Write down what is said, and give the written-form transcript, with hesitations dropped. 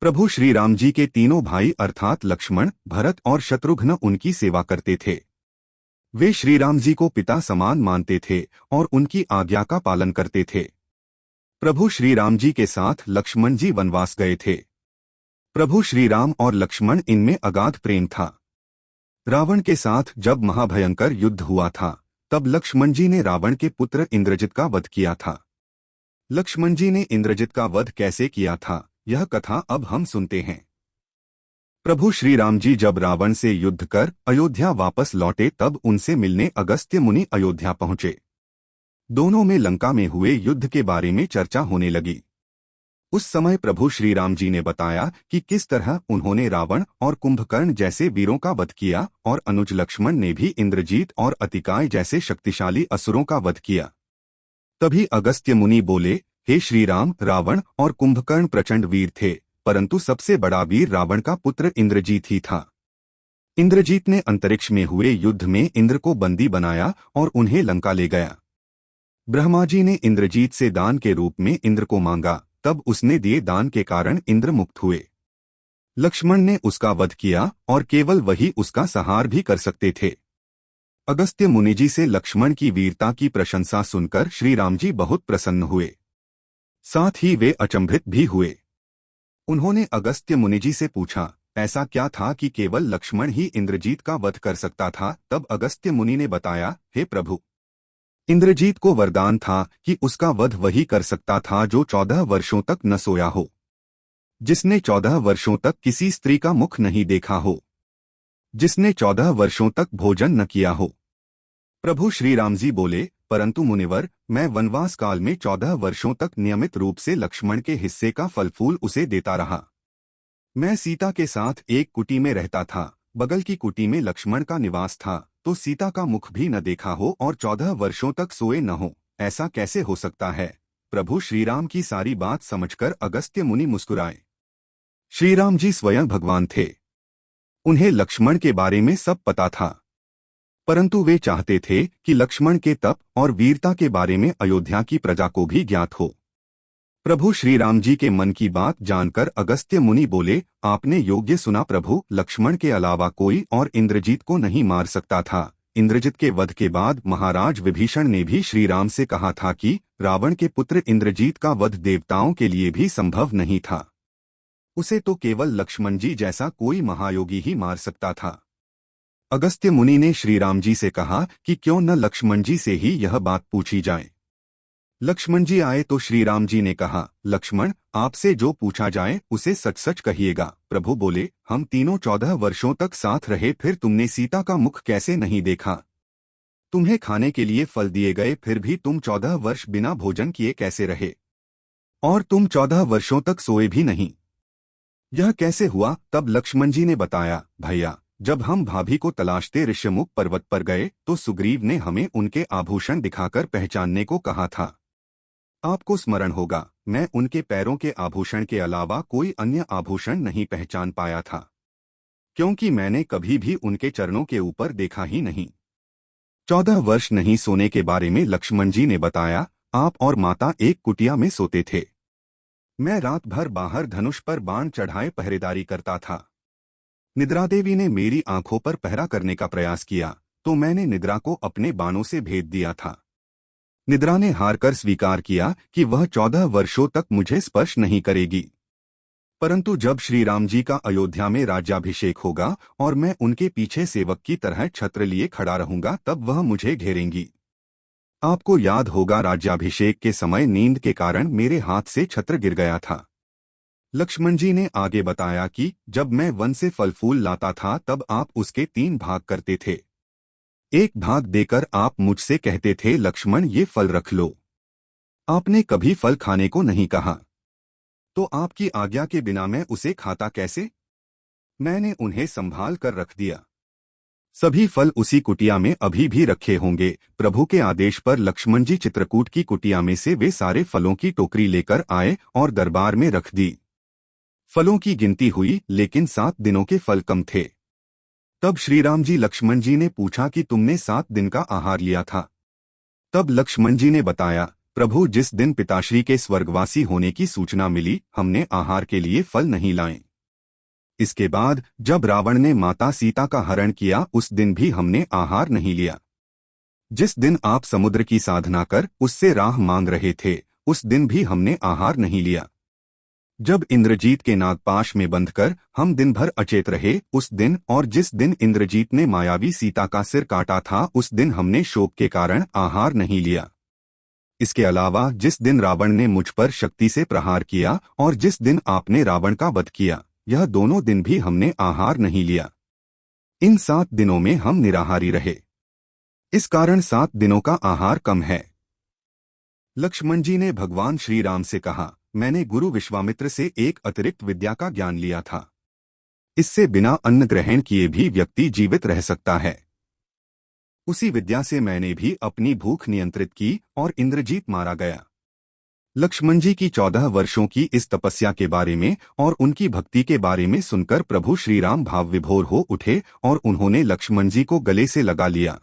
प्रभु श्री राम जी के तीनों भाई अर्थात लक्ष्मण, भरत और शत्रुघ्न उनकी सेवा करते थे। वे श्री राम जी को पिता समान मानते थे और उनकी आज्ञा का पालन करते थे। प्रभु श्री राम जी के साथ लक्ष्मण जी वनवास गए थे। प्रभु श्री राम और लक्ष्मण इनमें अगाध प्रेम था। रावण के साथ जब महाभयंकर युद्ध हुआ था, तब लक्ष्मण जी ने रावण के पुत्र इंद्रजित का वध किया था। लक्ष्मण जी ने इंद्रजित का वध कैसे किया था, यह कथा अब हम सुनते हैं। प्रभु श्री राम जी जब रावण से युद्ध कर अयोध्या वापस लौटे, तब उनसे मिलने अगस्त्य मुनि अयोध्या पहुंचे। दोनों में लंका में हुए युद्ध के बारे में चर्चा होने लगी। उस समय प्रभु श्री राम जी ने बताया कि किस तरह उन्होंने रावण और कुंभकर्ण जैसे वीरों का वध किया और अनुज लक्ष्मण ने भी इंद्रजीत और अतिकाय जैसे शक्तिशाली असुरों का वध किया। तभी अगस्त्य मुनि बोले, हे श्री राम, रावण और कुंभकर्ण प्रचंड वीर थे, परंतु सबसे बड़ा वीर रावण का पुत्र इंद्रजीत ही था। इंद्रजीत ने अंतरिक्ष में हुए युद्ध में इंद्र को बंदी बनाया और उन्हें लंका ले गया। ब्रह्मा जी ने इंद्रजीत से दान के रूप में इंद्र को मांगा, तब उसने दिए दान के कारण इंद्र मुक्त हुए। लक्ष्मण ने उसका वध किया और केवल वही उसका संहार भी कर सकते थे। अगस्त्य मुनि जी से लक्ष्मण की वीरता की प्रशंसा सुनकर श्री राम जी बहुत प्रसन्न हुए। साथ ही वे अचंभित भी हुए। उन्होंने अगस्त्य मुनि जी से पूछा, ऐसा क्या था कि केवल लक्ष्मण ही इंद्रजीत का वध कर सकता था? तब अगस्त्य मुनि ने बताया, हे प्रभु, इंद्रजीत को वरदान था कि उसका वध वही कर सकता था जो 14 वर्षों तक न सोया हो, जिसने 14 वर्षों तक किसी स्त्री का मुख नहीं देखा हो, जिसने 14 वर्षों तक भोजन न किया हो। प्रभु श्री राम जी बोले, परंतु मुनिवर, मैं वनवास काल में 14 वर्षों तक नियमित रूप से लक्ष्मण के हिस्से का फल फूल उसे देता रहा। मैं सीता के साथ एक कुटी में रहता था, बगल की कुटी में लक्ष्मण का निवास था, तो सीता का मुख भी न देखा हो और 14 वर्षों तक सोए न हो, ऐसा कैसे हो सकता है? प्रभु श्रीराम की सारी बात समझकर अगस्त्य मुनि मुस्कुराए। श्रीराम जी स्वयं भगवान थे। उन्हें लक्ष्मण के बारे में सब पता था, परंतु वे चाहते थे कि लक्ष्मण के तप और वीरता के बारे में अयोध्या की प्रजा को भी ज्ञात हो। प्रभु श्री राम जी के मन की बात जानकर अगस्त्य मुनि बोले, आपने योग्य सुना प्रभु, लक्ष्मण के अलावा कोई और इंद्रजीत को नहीं मार सकता था। इंद्रजित के वध के बाद महाराज विभीषण ने भी श्री राम से कहा था कि रावण के पुत्र इंद्रजीत का वध देवताओं के लिए भी संभव नहीं था। उसे तो केवल लक्ष्मण जी जैसा कोई महायोगी ही मार सकता था। अगस्त्य मुनि ने श्री राम जी से कहा कि क्यों न लक्ष्मण जी से ही यह बात पूछी जाए। लक्ष्मण जी आए तो श्री राम जी ने कहा, लक्ष्मण, आपसे जो पूछा जाए उसे सच सच कहिएगा। प्रभु बोले, हम तीनों 14 वर्षों तक साथ रहे, फिर तुमने सीता का मुख कैसे नहीं देखा? तुम्हें खाने के लिए फल दिए गए, फिर भी तुम 14 वर्ष बिना भोजन किए कैसे रहे? और तुम 14 वर्षों तक सोए भी नहीं, यह कैसे हुआ? तब लक्ष्मण जी ने बताया, भैया, जब हम भाभी को तलाशते ऋष्यमुख पर्वत पर गए तो सुग्रीव ने हमें उनके आभूषण दिखाकर पहचानने को कहा था। आपको स्मरण होगा, मैं उनके पैरों के आभूषण के अलावा कोई अन्य आभूषण नहीं पहचान पाया था, क्योंकि मैंने कभी भी उनके चरणों के ऊपर देखा ही नहीं। 14 वर्ष नहीं सोने के बारे में लक्ष्मण जी ने बताया, आप और माता एक कुटिया में सोते थे। मैं रात भर बाहर धनुष पर बाण चढ़ाए पहरेदारी करता था। निद्रा देवी ने मेरी आंखों पर पहरा करने का प्रयास किया तो मैंने निद्रा को अपने बाणों से भेद दिया था। निद्रा ने हारकर स्वीकार किया कि वह 14 वर्षों तक मुझे स्पर्श नहीं करेगी, परंतु जब श्री राम जी का अयोध्या में राज्याभिषेक होगा और मैं उनके पीछे सेवक की तरह छत्र लिए खड़ा रहूंगा, तब वह मुझे घेरेंगी। आपको याद होगा, राज्याभिषेक के समय नींद के कारण मेरे हाथ से छत्र गिर गया था। लक्ष्मण जी ने आगे बताया कि जब मैं वन से फल फूल लाता था तब आप उसके 3 भाग करते थे। एक भाग देकर आप मुझसे कहते थे, लक्ष्मण, ये फल रख लो। आपने कभी फल खाने को नहीं कहा, तो आपकी आज्ञा के बिना मैं उसे खाता कैसे? मैंने उन्हें संभाल कर रख दिया। सभी फल उसी कुटिया में अभी भी रखे होंगे। प्रभु के आदेश पर लक्ष्मण जी चित्रकूट की कुटिया में से वे सारे फलों की टोकरी लेकर आए और दरबार में रख दी। फलों की गिनती हुई, लेकिन 7 दिनों के फल कम थे। तब श्री राम जी लक्ष्मण जी ने पूछा कि तुमने 7 दिन का आहार लिया था? तब लक्ष्मण जी ने बताया, प्रभु, जिस दिन पिताश्री के स्वर्गवासी होने की सूचना मिली, हमने आहार के लिए फल नहीं लाए। इसके बाद जब रावण ने माता सीता का हरण किया, उस दिन भी हमने आहार नहीं लिया। जिस दिन आप समुद्र की साधना कर उससे राह मांग रहे थे, उस दिन भी हमने आहार नहीं लिया। जब इंद्रजीत के नागपाश में बंधकर हम दिन भर अचेत रहे, उस दिन, और जिस दिन इंद्रजीत ने मायावी सीता का सिर काटा था, उस दिन हमने शोक के कारण आहार नहीं लिया। इसके अलावा जिस दिन रावण ने मुझ पर शक्ति से प्रहार किया और जिस दिन आपने रावण का वध किया, यह दोनों दिन भी हमने आहार नहीं लिया। इन 7 दिनों में हम निराहारी रहे। इस कारण 7 दिनों का आहार कम है। लक्ष्मण जी ने भगवान श्री राम से कहा, मैंने गुरु विश्वामित्र से एक अतिरिक्त विद्या का ज्ञान लिया था। इससे बिना अन्न ग्रहण किए भी व्यक्ति जीवित रह सकता है। उसी विद्या से मैंने भी अपनी भूख नियंत्रित की और इंद्रजीत मारा गया। लक्ष्मण जी की 14 वर्षों की इस तपस्या के बारे में और उनकी भक्ति के बारे में सुनकर प्रभु श्री राम भाव विभोर हो उठे और उन्होंने लक्ष्मण जी को गले से लगा लिया।